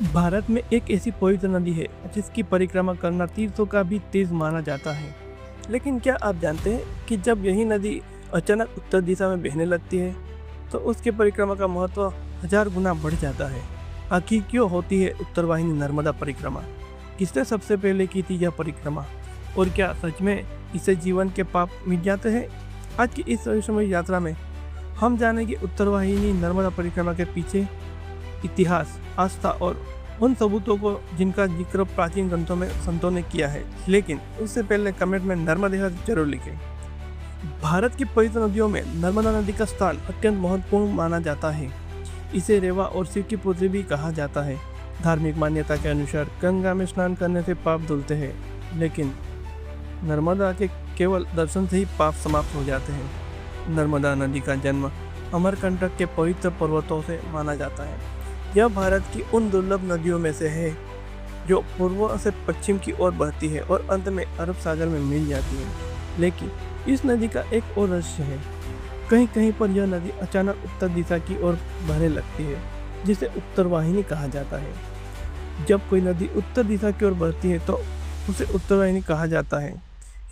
भारत में एक ऐसी पवित्र नदी है जिसकी परिक्रमा करना तीर्थों का भी तेज माना जाता है। लेकिन क्या आप जानते हैं कि जब यही नदी अचानक उत्तर दिशा में बहने लगती है तो उसके परिक्रमा का महत्व 1000 गुना बढ़ जाता है। आखिर क्यों होती है उत्तर वाहिनी नर्मदा परिक्रमा? किसने सबसे पहले की थी यह परिक्रमा? और क्या सच में इससे जीवन के पाप मिट जाते हैं? आज की इस रहस्यमय यात्रा में हम जानेंगे उत्तर वाहिनी नर्मदा परिक्रमा के पीछे इतिहास, आस्था और उन सबूतों को जिनका जिक्र प्राचीन ग्रंथों में संतों ने किया है। लेकिन उससे पहले कमेंट में नर्मदे हर जरूर लिखें। भारत की पवित्र नदियों में नर्मदा नदी का स्थान अत्यंत महत्वपूर्ण माना जाता है। इसे रेवा और शिव की पुत्री भी कहा जाता है। धार्मिक मान्यता के अनुसार गंगा में स्नान करने से पाप धुलते हैं, लेकिन नर्मदा के केवल दर्शन से ही पाप समाप्त हो जाते हैं। नर्मदा नदी का जन्म अमरकंटक के पवित्र पर्वतों से माना जाता है। यह भारत की उन दुर्लभ नदियों में से है जो पूर्व से पश्चिम की ओर बहती है और अंत में अरब सागर में मिल जाती है। लेकिन इस नदी का एक और रहस्य है। कहीं कहीं पर यह नदी अचानक उत्तर दिशा की ओर बहने लगती है, जिसे उत्तर वाहिनी कहा जाता है। जब कोई नदी उत्तर दिशा की ओर बहती है तो उसे उत्तर वाहिनी कहा जाता है।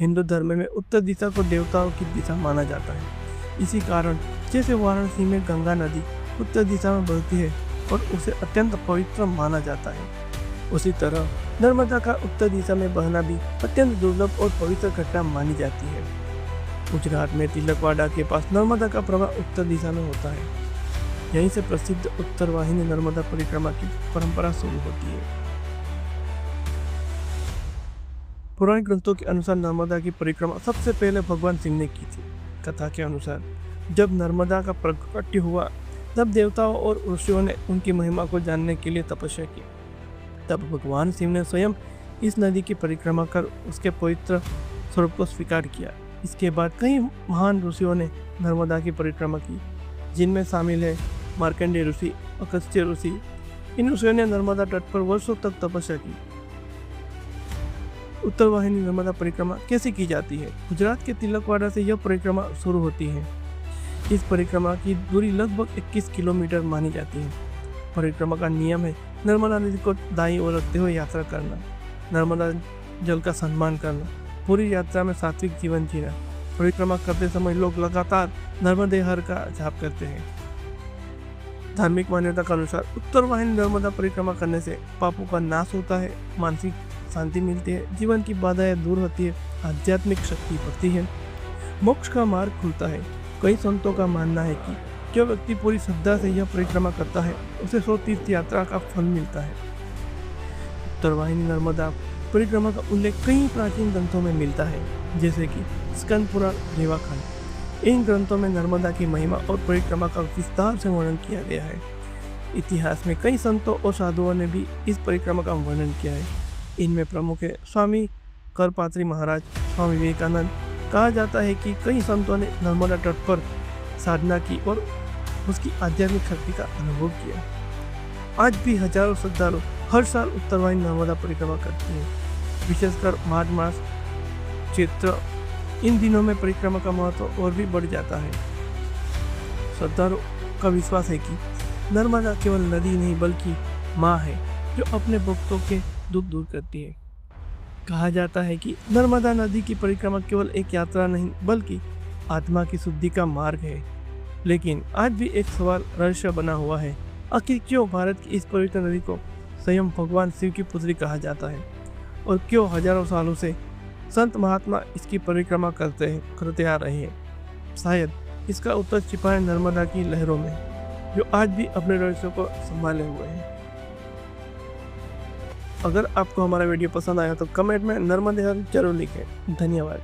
हिंदू धर्म में उत्तर दिशा को देवताओं की दिशा माना जाता है। इसी कारण जैसे वाराणसी में गंगा नदी उत्तर दिशा में बहती है और उसे अत्यंत पवित्र माना जाता है, उसी तरह नर्मदा का उत्तर दिशा में बहना भी अत्यंत दुर्लभ और पवित्र घटना मानी जाती है। गुजरात में तिलकवाड़ा के पास नर्मदा का प्रवाह उत्तर दिशा में होता है। यहीं से प्रसिद्ध उत्तर वाहिनी नर्मदा परिक्रमा की परंपरा शुरू होती है। पुराने ग्रंथों के अनुसार नर्मदा की परिक्रमा सबसे पहले भगवान शिव ने की थी। कथा के अनुसार जब नर्मदा का प्राकट्य हुआ तब देवताओं और ऋषियों ने उनकी महिमा को जानने के लिए तपस्या की। तब भगवान शिव ने स्वयं इस नदी की परिक्रमा कर उसके पवित्र स्वरूप को स्वीकार किया। इसके बाद कई महान ऋषियों ने नर्मदा की परिक्रमा की, जिनमें शामिल है मार्कंडेय ऋषि, अगस्त्य ऋषि। इन ऋषियों ने नर्मदा तट पर वर्षों तक तपस्या की। उत्तर वाहिनी नर्मदा परिक्रमा कैसे की जाती है? गुजरात के तिलकवाड़ा से यह परिक्रमा शुरू होती है। इस परिक्रमा की दूरी लगभग 21 किलोमीटर मानी जाती है। परिक्रमा का नियम है नर्मदा नदी को दाईं ओर रखते हुए यात्रा करना, नर्मदा जल का सम्मान करना, पूरी यात्रा में सात्विक जीवन जीना। परिक्रमा करते समय लोग लगातार नर्मदे हर का जाप करते हैं। धार्मिक मान्यता के अनुसार उत्तर वाहिनी नर्मदा परिक्रमा करने से पापों का नाश होता है, मानसिक शांति मिलती है, जीवन की बाधाएं दूर होती है, आध्यात्मिक शक्ति बढ़ती है, मोक्ष का मार्ग खुलता है। कई संतों का मानना है कि जो व्यक्ति पूरी श्रद्धा से यह परिक्रमा करता है उसे 100 तीर्थ यात्रा का फल मिलता है। उत्तर वाहिनी नर्मदा परिक्रमा का उल्लेख कई प्राचीन ग्रंथों में मिलता है, जैसे कि स्कंद पुराण, रेवाखंड। इन ग्रंथों में नर्मदा की महिमा और परिक्रमा का विस्तार से वर्णन किया गया है। इतिहास में कई संतों और साधुओं ने भी इस परिक्रमा का वर्णन किया है। इनमें प्रमुख है स्वामी करपात्री महाराज, स्वामी विवेकानंद। कहा जाता है कि कई संतों ने नर्मदा तट पर साधना की और उसकी आध्यात्मिक शक्ति का अनुभव किया। आज भी हजारों श्रद्धालु हर साल उत्तर वाहिनी नर्मदा परिक्रमा करते हैं, विशेषकर माघ मास, चैत्र। इन दिनों में परिक्रमा का महत्व और भी बढ़ जाता है। श्रद्धालु का विश्वास है कि नर्मदा केवल नदी नहीं बल्कि माँ है जो अपने भक्तों के दुख दूर करती है। कहा जाता है कि नर्मदा नदी की परिक्रमा केवल एक यात्रा नहीं बल्कि आत्मा की शुद्धि का मार्ग है। लेकिन आज भी एक सवाल रहस्य बना हुआ है। आखिर क्यों भारत की इस पवित्र नदी को स्वयं भगवान शिव की पुत्री कहा जाता है? और क्यों हजारों सालों से संत महात्मा इसकी परिक्रमा करते आ रहे हैं? शायद इसका उत्तर छिपा है नर्मदा की लहरों में, जो आज भी अपने रहस्यों को संभाले हुए हैं। अगर आपको हमारा वीडियो पसंद आया तो कमेंट में नर्मदे हर जरूर लिखें। धन्यवाद।